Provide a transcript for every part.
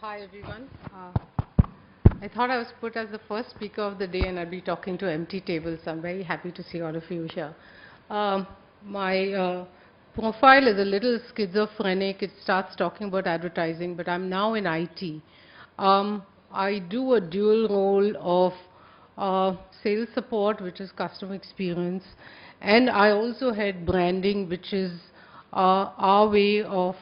Hi everyone. I thought I was put as the first speaker of the day and I'd be talking to empty tables. I'm very happy to see all of you here. My profile is a little schizophrenic. It starts talking about advertising, but I'm now in IT. I do a dual role of sales support, which is customer experience, and I also head branding, which is our way of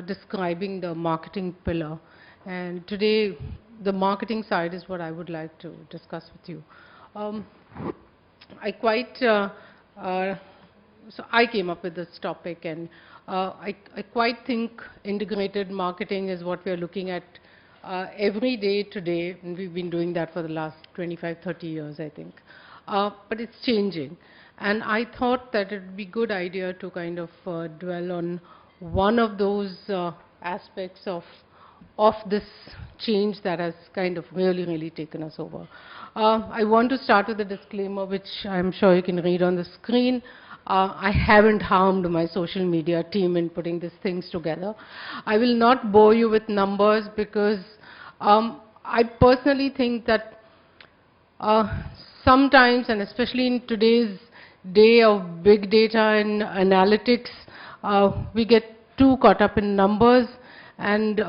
describing the marketing pillar. And today, the marketing side is what I would like to discuss with you. I quite, so I came up with this topic, and I quite think integrated marketing is what we are looking at every day today, and we've been doing that for the last 25, 30 years, I think. But it's changing. And I thought that it would be a good idea to kind of dwell on one of those aspects of this change that has kind of really taken us over. I want to start with a disclaimer, which I'm sure you can read on the screen. I haven't harmed my social media team in putting these things together. I will not bore you with numbers because I personally think that sometimes, and especially in today's day of big data and analytics, we get too caught up in numbers, and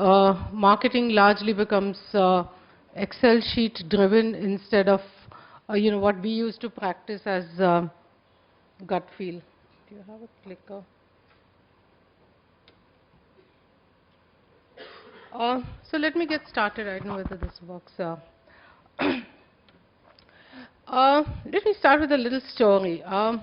marketing largely becomes Excel sheet driven instead of what we used to practice as gut feel. Do you have a clicker? So let me get started. I don't know whether this works. Let me start with a little story. I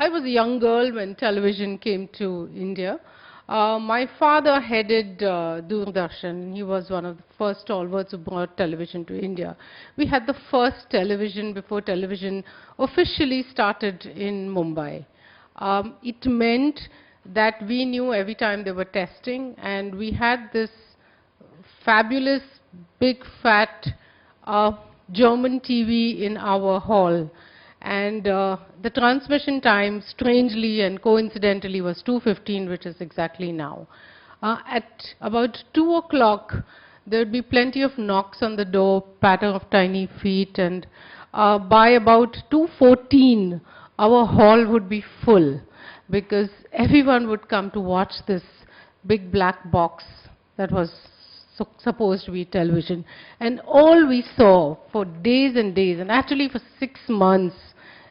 was a young girl when television came to India. My father headed Doordarshan. He was one of the first stalwarts who brought television to India. We had the first television before television officially started in Mumbai. It meant that we knew every time they were testing, and we had this fabulous, big, fat German TV in our hall. And the transmission time, strangely and coincidentally, was 2:15, which is exactly now. At about 2 o'clock, there would be plenty of knocks on the door, patter of tiny feet, and by about 2:14, our hall would be full because everyone would come to watch this big black box that was supposed to be television. And all we saw for days and days, and actually for 6 months,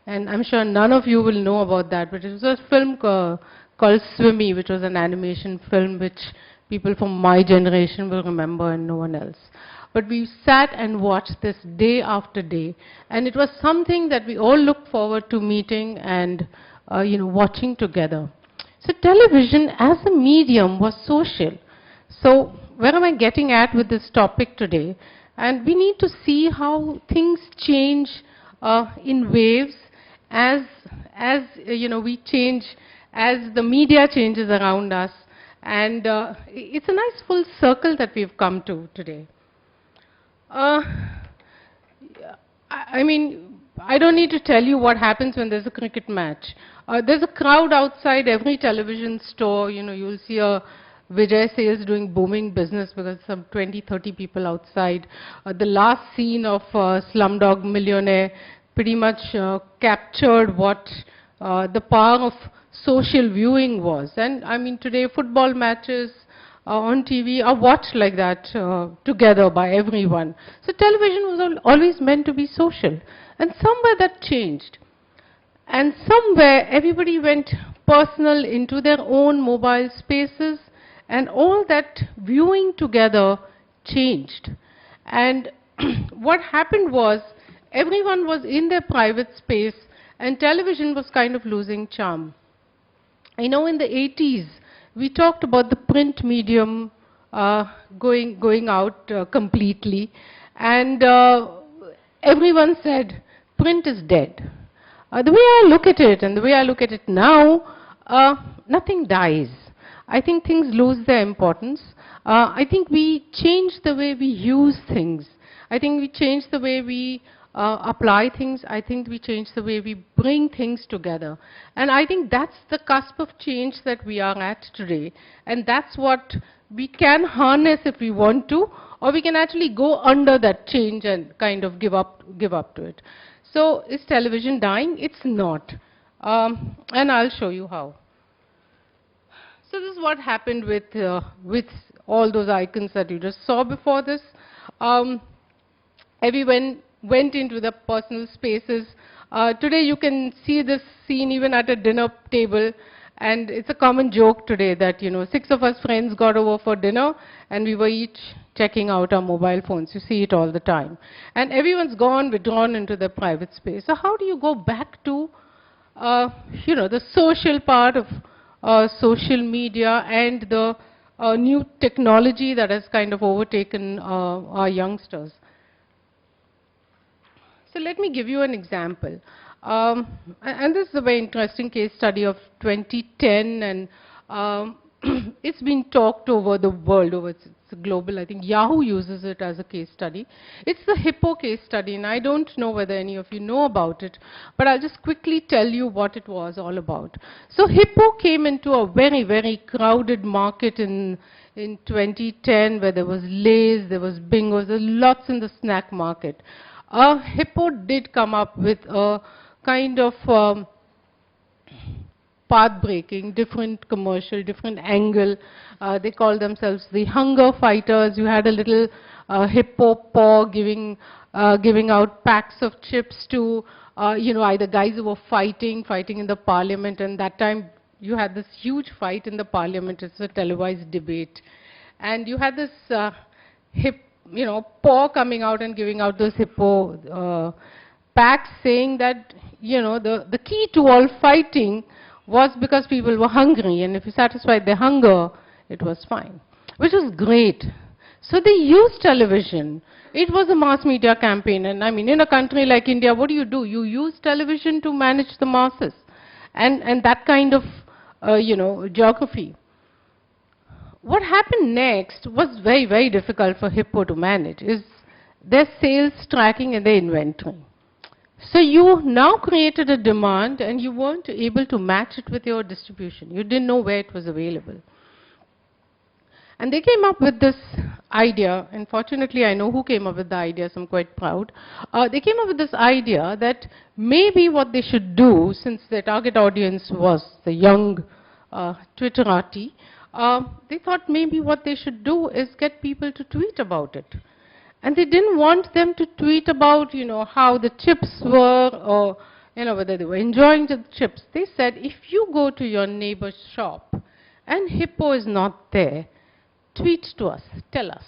and I'm sure none of you will know about that, but it was a film called Swimmy, which was an animation film which people from my generation will remember and no one else. But we sat and watched this day after day, and it was something that we all looked forward to meeting and watching together. So television as a medium was social. So where am I getting at with this topic today? And we need to see how things change in waves as we change, as the media changes around us. And it's a nice full circle that we've come to today. I mean, I don't need to tell you what happens when there's a cricket match. There's a crowd outside every television store. You'll see a Vijay Sales doing booming business because some 20, 30 people outside. The last scene of Slumdog Millionaire pretty much captured what the power of social viewing was. And I mean, today football matches on TV are watched like that together by everyone. So television was always meant to be social. And somewhere that changed. And somewhere everybody went personal into their own mobile spaces, and all that viewing together changed. And what happened was everyone was in their private space, and television was kind of losing charm. I know in the 80s, we talked about the print medium going out completely, and everyone said, print is dead. The way I look at it, and the way I look at it now, nothing dies. I think things lose their importance. I think we change the way we use things. I think we change the way we apply things. I think we change the way we bring things together. And I think that's the cusp of change that we are at today. And that's what we can harness if we want to, or we can actually go under that change and kind of give up to it. So is television dying? It's not. And I'll show you how. So this is what happened with all those icons that you just saw before this. Everyone went into the personal spaces. Today you can see this scene even at a dinner table, and it's a common joke today that, 6 of us friends got over for dinner and we were each checking out our mobile phones. You see it all the time. And everyone's withdrawn into their private space. So how do you go back to, the social part of social media and the new technology that has kind of overtaken our youngsters? So let me give you an example. And this is a very interesting case study of 2010, and it's been talked over the world, it's global. I think Yahoo uses it as a case study. It's the Hippo case study, and I don't know whether any of you know about it, but I'll just quickly tell you what it was all about. So Hippo came into a very, very crowded market in 2010, where there was Lay's, there was Bingo, there was lots in the snack market. Hippo did come up with a kind of path-breaking, different commercial, different angle. They call themselves the hunger fighters. You had a little hippo paw giving out packs of chips to, either guys who were fighting in the parliament. And that time you had this huge fight in the parliament. It's a televised debate. And you had this paw coming out and giving out those hippo packs, saying that, the key to all fighting was because people were hungry, and if you satisfied their hunger, it was fine, which was great. So they used television. It was a mass media campaign, and I mean, in a country like India, what do? You use television to manage the masses, and that kind of, geography. What happened next was very, very difficult for Hippo to manage, is their sales tracking and their inventory. So you now created a demand and you weren't able to match it with your distribution. You didn't know where it was available. And they came up with this idea, and fortunately I know who came up with the idea, so I'm quite proud. They came up with this idea that maybe what they should do, since their target audience was the young Twitterati, they thought maybe what they should do is get people to tweet about it. And they didn't want them to tweet about, how the chips were, or, whether they were enjoying the chips. They said, if you go to your neighbor's shop and Hippo is not there, tweet to us, tell us.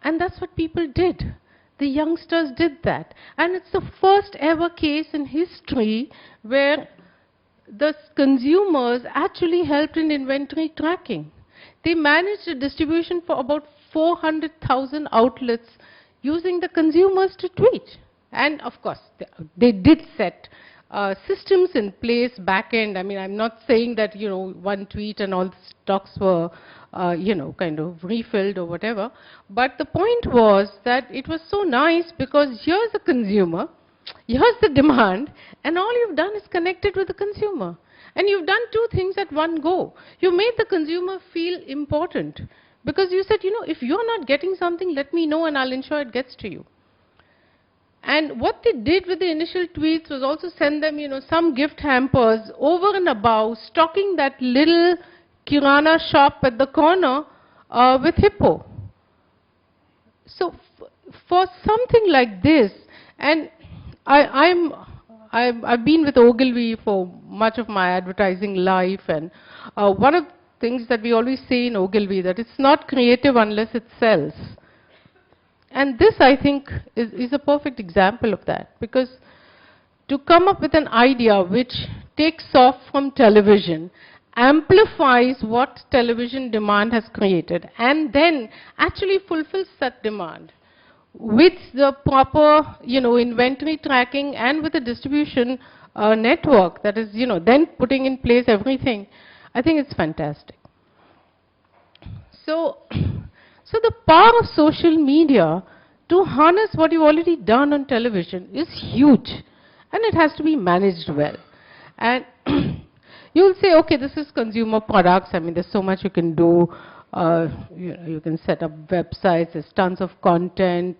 And that's what people did. The youngsters did that. And it's the first ever case in history where the consumers actually helped in inventory tracking. They managed a distribution for about 400,000 outlets using the consumers to tweet. And of course, they did set systems in place, back end. I mean, I'm not saying that, one tweet and all the stocks were, kind of refilled or whatever. But the point was that it was so nice because here's the consumer, here's the demand, and all you've done is connected with the consumer. And you've done two things at one go. You made the consumer feel important. Because you said, if you're not getting something, let me know and I'll ensure it gets to you. And what they did with the initial tweets was also send them, some gift hampers over and above, stocking that little kirana shop at the corner with Hippo. So for something like this, and I've been with Ogilvy for much of my advertising life, and one of things that we always say in Ogilvy, that it's not creative unless it sells. And this, I think, is a perfect example of that. Because to come up with an idea which takes off from television, amplifies what television demand has created, and then actually fulfills that demand with the proper, inventory tracking and with the distribution network that is, then putting in place everything, I think it's fantastic. So the power of social media to harness what you've already done on television is huge, and it has to be managed well. And you'll say, okay, this is consumer products. I mean, there's so much you can do. You can set up websites. There's tons of content.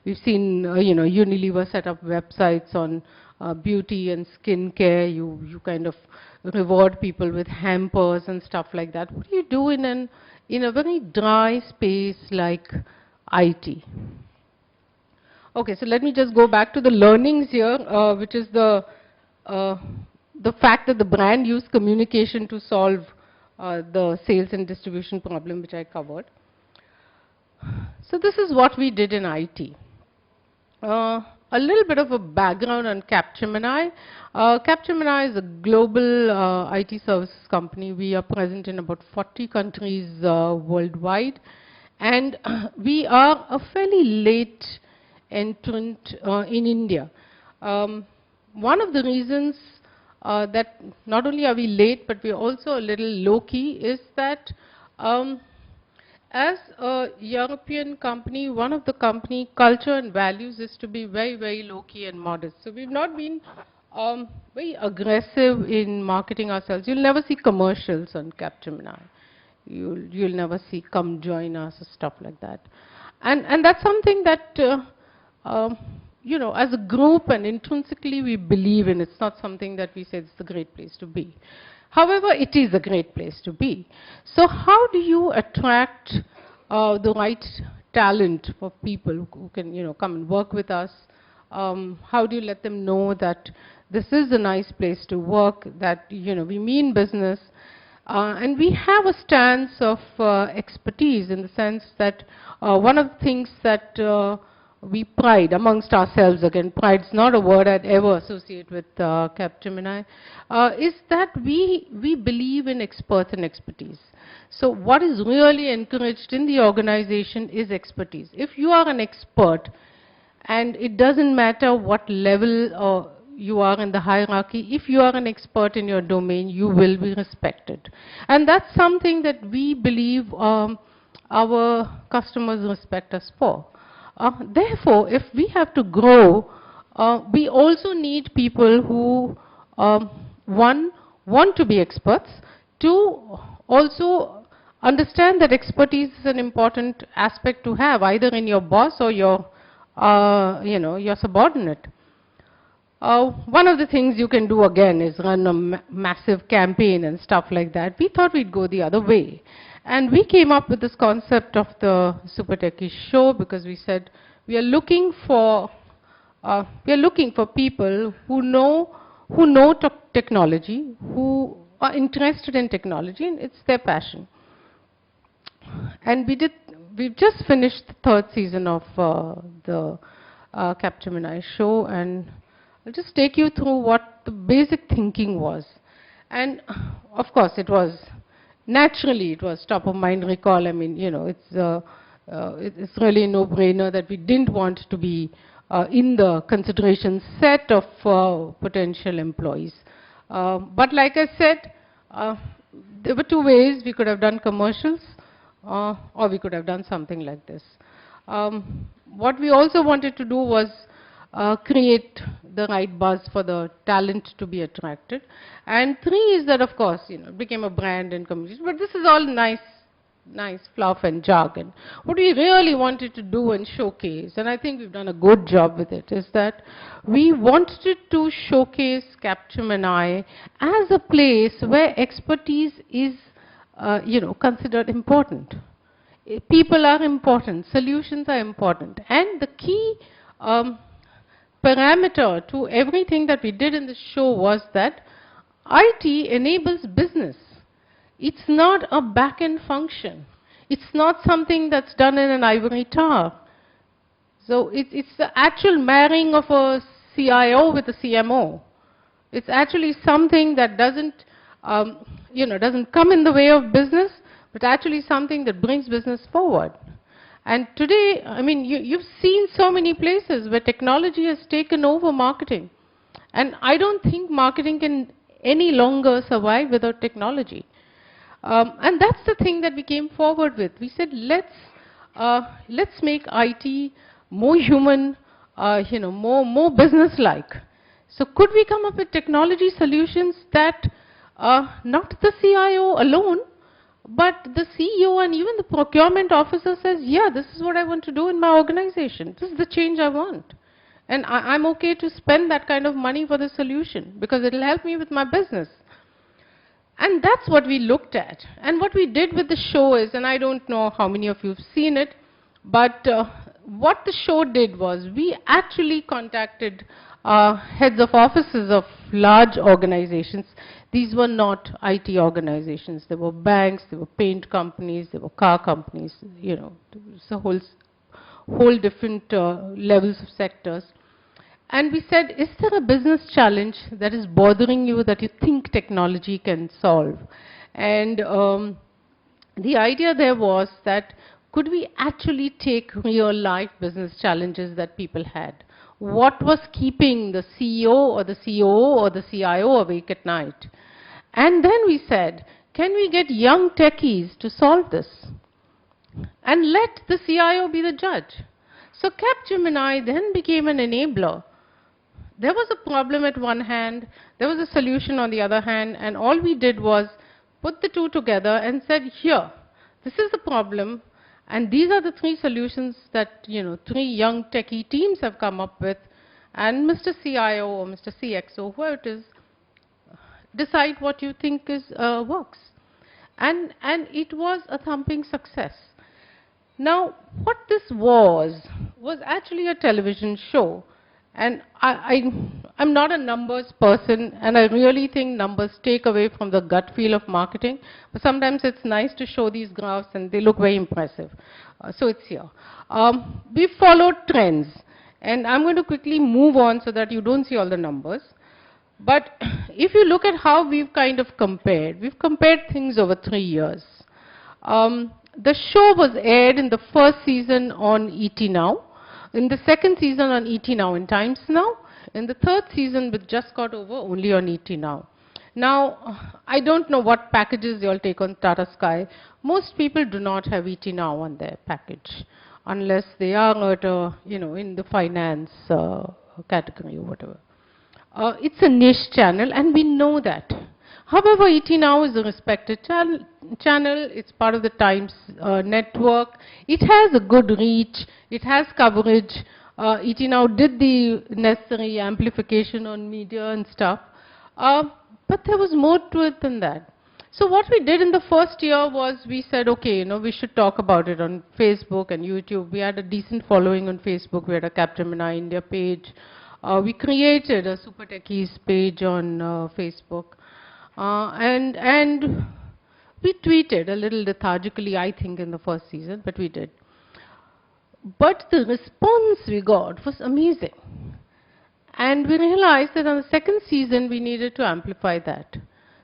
We've seen, Unilever set up websites on beauty and skincare. You kind of reward people with hampers and stuff like that. What do you do in a very dry space like IT? Okay, so let me just go back to the learnings here, which is the fact that the brand used communication to solve the sales and distribution problem, which I covered. So this is what we did in IT. A little bit of a background on Capgemini. Capgemini is a global IT services company. We are present in about 40 countries worldwide. And we are a fairly late entrant in India. One of the reasons that not only are we late, but we're also a little low-key is that as a European company, one of the company culture and values is to be very, very low-key and modest. So we've not been very aggressive in marketing ourselves. You'll never see commercials on Capgemini. You'll never see "come join us" or stuff like that. And that's something that as a group and intrinsically we believe in. It's not something that we say it's a great place to be. However, it is a great place to be. So how do you attract the right talent for people who can, come and work with us? How do you let them know that this is a nice place to work, that, we mean business? And we have a stance of expertise in the sense that one of the things that we pride amongst ourselves, again, pride's not a word I'd ever associate with Capgemini, is that we believe in experts and expertise. So what is really encouraged in the organization is expertise. If you are an expert, and it doesn't matter what level you are in the hierarchy, if you are an expert in your domain, you will be respected. And that's something that we believe our customers respect us for. Therefore, if we have to grow, we also need people who, one, want to be experts, two, also understand that expertise is an important aspect to have, either in your boss or your subordinate. One of the things you can do again is run a massive campaign and stuff like that. We thought we'd go the other way. And we came up with this concept of the Super Techie Show because we said we are looking for people who know technology, who are interested in technology, and it's their passion. And we've just finished the third season of the Capgemini show, and I'll just take you through what the basic thinking was. And of course, it was top of mind recall. I mean, it's really a no-brainer that we didn't want to be in the consideration set of potential employees. But like I said, there were two ways. We could have done commercials or we could have done something like this. What we also wanted to do was create the right buzz for the talent to be attracted. And three is that, of course, it became a brand and community. But this is all nice fluff and jargon. What we really wanted to do and showcase, and I think we've done a good job with it, is that we wanted to showcase Capgemini as a place where expertise is, considered important. People are important. Solutions are important. And the key parameter to everything that we did in the show was that IT enables business. It's not a back-end function. It's not something that's done in an ivory tower. So it's the actual marrying of a CIO with a CMO. It's actually something that doesn't come in the way of business, but actually something that brings business forward. And today, I mean, you've seen so many places where technology has taken over marketing. And I don't think marketing can any longer survive without technology. And that's the thing that we came forward with. We said, let's make IT more human, more business-like. So could we come up with technology solutions that not the CIO alone, But the CEO and even the procurement officer says, yeah, this is what I want to do in my organization. This is the change I want. And I'm okay to spend that kind of money for the solution because it will help me with my business. And that's what we looked at. And what we did with the show is, and I don't know how many of you have seen it, but what the show did was we actually contacted heads of offices of large organizations. These were not IT organizations. They were banks, they were paint companies, they were car companies, you know, it's a whole different levels of sectors. And we said, is there a business challenge that is bothering you that you think technology can solve? And the idea there was that could we actually take real life business challenges that people had? What was keeping the CEO or the COO or the CIO awake at night? And then we said, can we get young techies to solve this? And let the CIO be the judge. So Capgemini then became an enabler. There was a problem at one hand, there was a solution on the other hand, and all we did was put the two together and said, here, this is the problem, and these are the three solutions that, you know, three young techie teams have come up with, and Mr. CIO or Mr. CXO, whoever it is, decide what you think is works. And it was a thumping success. Now, what this was actually a television show. And I'm not a numbers person, and I really think numbers take away from the gut feel of marketing. But sometimes it's nice to show these graphs, and they look very impressive. So it's here. We followed trends. And I'm going to quickly move on so that you don't see all the numbers. But if you look at how we've kind of compared, we've compared things over 3 years. The show was aired in the first season on ET Now, in the second season on ET Now and Times Now, in the third season which just got over only on ET Now. Now, I don't know what packages you all take on Tata Sky. Most people do not have ET Now on their package, unless they are at a, you know, in the finance category or whatever. It's a niche channel, and we know that. However, ET Now is a respected channel. It's part of the Times network. It has a good reach. It has coverage. ET Now did the necessary amplification on media and stuff. But there was more to it than that. So what we did in the first year was we said, okay, you know, we should talk about it on Facebook and YouTube. We had a decent following on Facebook. We had a Capgemini India page. We created a Super Techies page on Facebook. And we tweeted a little lethargically, I think, in the first season, but we did. But the response we got was amazing. And we realized that on the second season, we needed to amplify that.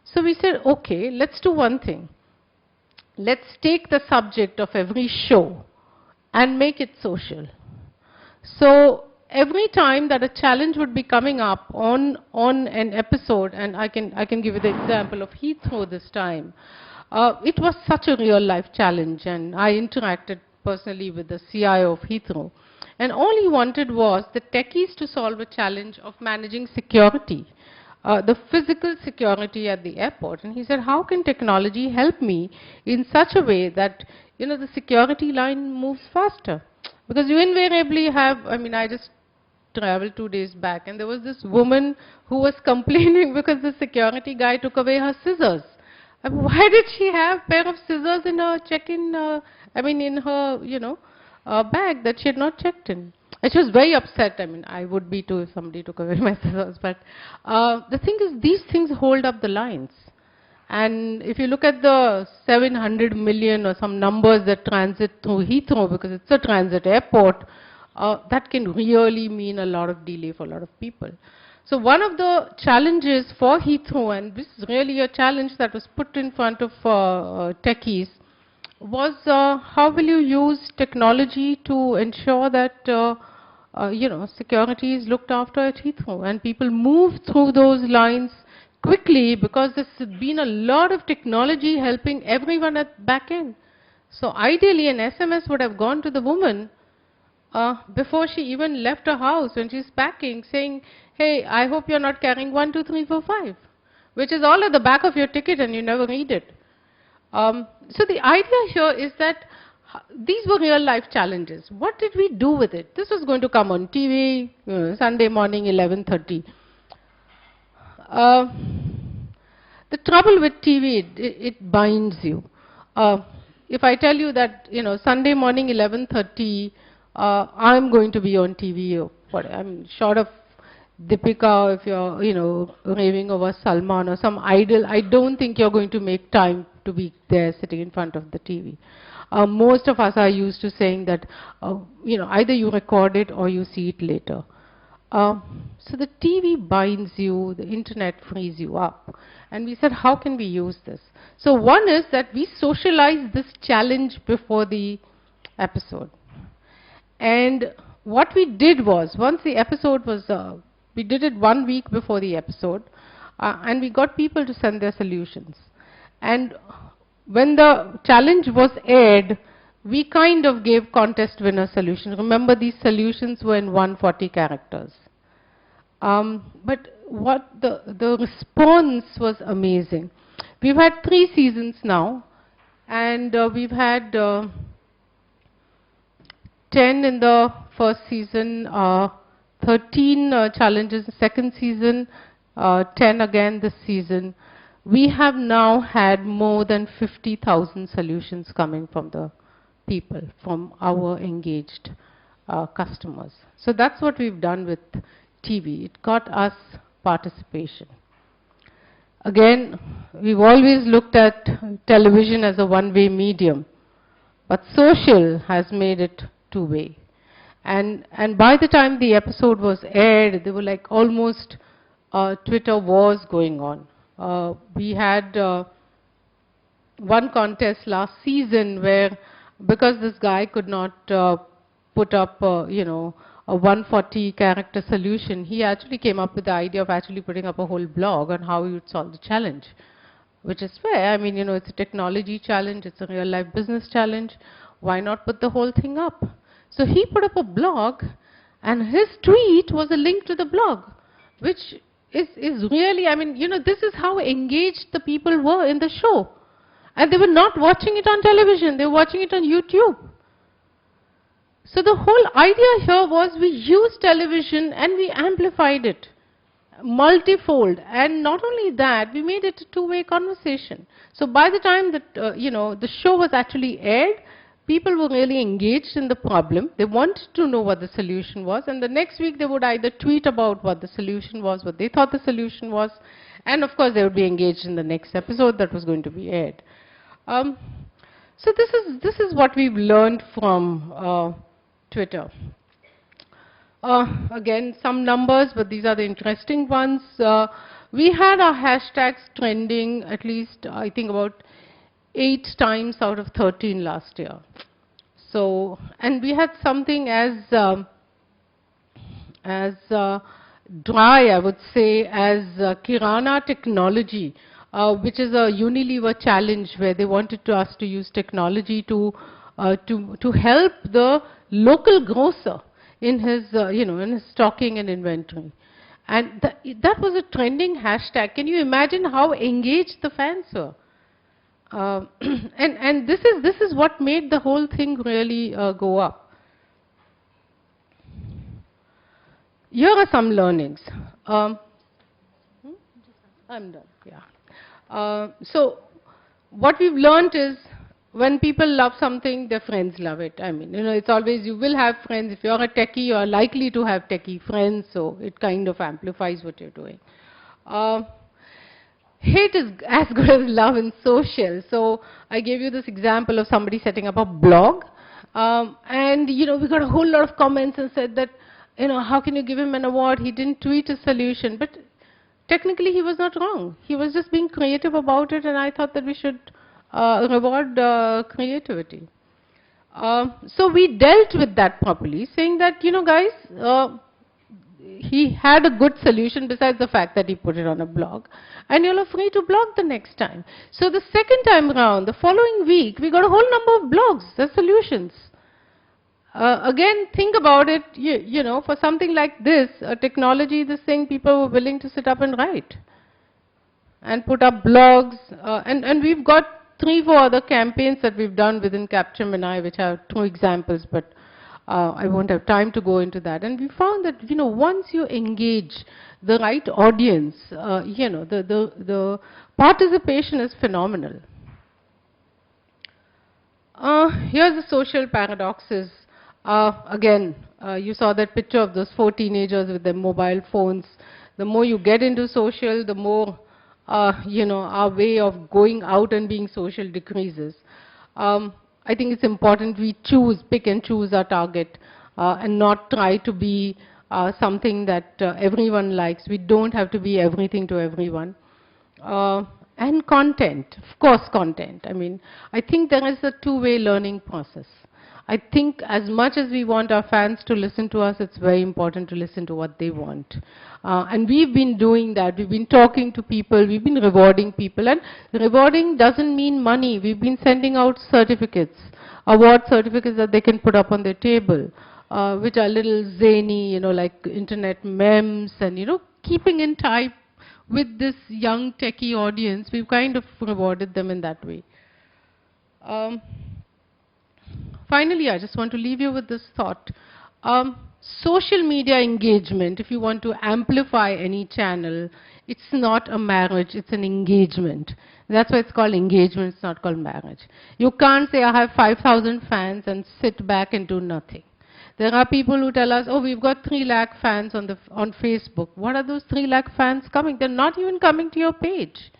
So we said, okay, let's do one thing. Let's take the subject of every show and make it social. So every time that a challenge would be coming up on an episode, and I can give you the example of Heathrow this time. It was such a real life challenge, and I interacted personally with the CIO of Heathrow. And all he wanted was the techies to solve a challenge of managing security, the physical security at the airport. And he said, how can technology help me in such a way that, you know, the security line moves faster? Because you invariably have, I mean, I just traveled 2 days back, and there was this woman who was complaining because the security guy took away her scissors. I mean, why did she have a pair of scissors in her check-in, in her, you know, bag that she had not checked in? And she was very upset. I mean, I would be too if somebody took away my scissors. But the thing is, these things hold up the lines. And if you look at the 700 million or some numbers that transit through Heathrow, because it's a transit airport, that can really mean a lot of delay for a lot of people. So one of the challenges for Heathrow, and this is really a challenge that was put in front of techies, was how will you use technology to ensure that security is looked after at Heathrow, and people move through those lines quickly because there's been a lot of technology helping everyone at back end. So ideally an SMS would have gone to the woman before she even left her house when she's packing, saying, hey, I hope you're not carrying 1, 2, 3, 4, 5, which is all at the back of your ticket and you never read it. So the idea here is that these were real life challenges. What did we do with it? This was going to come on TV, Sunday morning, 11:30. The trouble with TV, it binds you. If I tell you that, Sunday morning, 11:30, I'm going to be on TV, or what, I'm short of Deepika, if you're, raving over Salman or some idol, I don't think you're going to make time to be there sitting in front of the TV. Most of us are used to saying that, either you record it or you see it later. So the TV binds you, the internet frees you up. And we said, how can we use this? So one is that we socialize this challenge before the episode. And what we did was, once the episode was, we did it 1 week before the episode, and we got people to send their solutions. And when the challenge was aired, we kind of gave contest winner solutions. Remember, these solutions were in 140 characters. But what the response was amazing. We've had 3 seasons now, and we've had 10 in the first season, 13 challenges in the second season, 10 again this season. We have now had more than 50,000 solutions coming from the people, from our engaged customers. So that's what we've done with TV. It got us participation. Again, we've always looked at television as a one-way medium, but social has made it two-way. And by the time the episode was aired, there were like almost Twitter wars going on. We had one contest last season where, because this guy could not put up, a 140 character solution, he actually came up with the idea of actually putting up a whole blog on how he would solve the challenge, which is fair. I mean, it's a technology challenge, it's a real life business challenge. Why not put the whole thing up? So he put up a blog, and his tweet was a link to the blog, which is really, I mean, this is how engaged the people were in the show. And they were not watching it on television, they were watching it on YouTube. So the whole idea here was we used television and we amplified it multifold. And not only that, we made it a two-way conversation. So by the time that, the show was actually aired, people were really engaged in the problem. They wanted to know what the solution was. And the next week, they would either tweet about what the solution was, what they thought the solution was. And of course, they would be engaged in the next episode that was going to be aired. So this is what we've learned from Twitter. Again, some numbers, but these are the interesting ones. We had our hashtags trending at least, I think, about 8 times out of 13 last year. So, and we had something as dry, I would say, as Kirana technology, which is a Unilever challenge where they wanted us to use technology to help the local grocer in his, in his stocking and inventory. And that was a trending hashtag. Can you imagine how engaged the fans were? And this is what made the whole thing really go up. Here are some learnings. I'm done. Yeah. So what we've learned is, when people love something, their friends love it. I mean, it's always, you will have friends. If you're a techie, you're likely to have techie friends, so it kind of amplifies what you're doing. Hate is as good as love in social. So I gave you this example of somebody setting up a blog. And, we got a whole lot of comments and said that, how can you give him an award? He didn't tweet a solution. But technically, he was not wrong. He was just being creative about it, and I thought that we should reward creativity. So we dealt with that properly, saying that, guys, he had a good solution besides the fact that he put it on a blog, and you're free to blog the next time. So the second time around, the following week, we got a whole number of blogs, the solutions. Again, think about it, for something like this, a technology, this thing, people were willing to sit up and write and put up blogs, and we've got 3, 4 other campaigns that we've done within Capgemini, which are 2 examples, but I won't have time to go into that. And we found that, once you engage the right audience, the participation is phenomenal. Here's the social paradoxes. Again, you saw that picture of those 4 teenagers with their mobile phones. The more you get into social, the more, our way of going out and being social decreases. I think it's important we pick and choose our target, and not try to be something that everyone likes. We don't have to be everything to everyone. And content, of course content. I mean, I think there is a two-way learning process. I think as much as we want our fans to listen to us, it's very important to listen to what they want. And we've been doing that. We've been talking to people. We've been rewarding people. And rewarding doesn't mean money. We've been sending out certificates, award certificates that they can put up on their table, which are little zany, like internet memes and, keeping in type with this young techie audience. We've kind of rewarded them in that way. Finally, I just want to leave you with this thought. Social media engagement, if you want to amplify any channel, it's not a marriage, it's an engagement. That's why it's called engagement, it's not called marriage. You can't say, I have 5,000 fans and sit back and do nothing. There are people who tell us, oh, we've got 3 lakh fans on Facebook. What are those 3 lakh fans coming? They're not even coming to your page.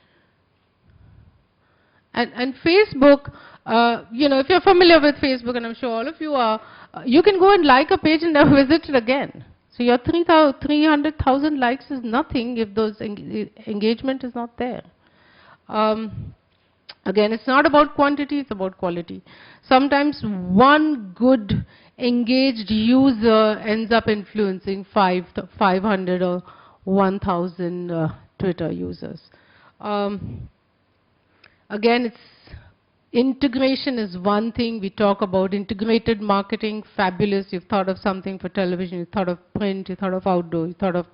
And Facebook, if you're familiar with Facebook, and I'm sure all of you are, you can go and like a page and never visit it again. So your 300,000 likes is nothing if those engagement is not there. Again, it's not about quantity, it's about quality. Sometimes one good engaged user ends up influencing 500 or 1,000 Twitter users. Again, integration is one thing. We talk about integrated marketing, fabulous. You've thought of something for television, you thought of print, you thought of outdoor, you thought of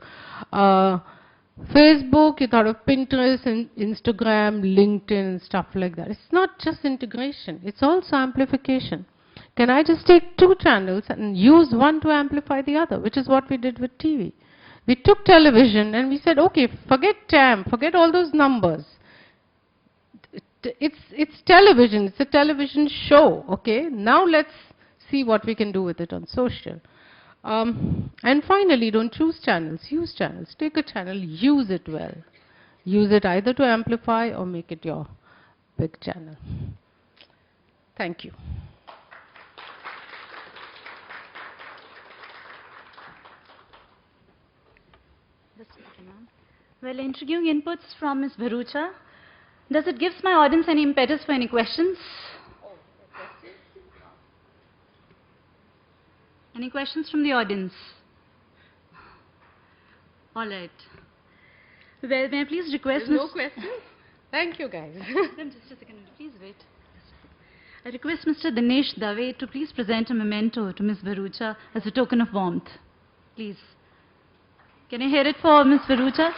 Facebook, you thought of Pinterest and Instagram, LinkedIn and stuff like that. It's not just integration, it's also amplification. Can I just take 2 channels and use one to amplify the other, which is what we did with TV. We took television and we said, okay, forget TAM, forget all those numbers. It's television, it's a television show, okay? Now let's see what we can do with it on social. And finally, don't choose channels, use channels. Take a channel, use it well. Use it either to amplify or make it your big channel. Thank you. Well, intriguing inputs from Ms. Bharucha. Does it give my audience any impetus for any questions? Any questions from the audience? All right. Well, may I please request... There's no questions? Thank you, guys. Just a second. Please wait. I request Mr. Dinesh Dave to please present a memento to Ms. Bharucha as a token of warmth. Please. Can I hear it for Ms. Bharucha?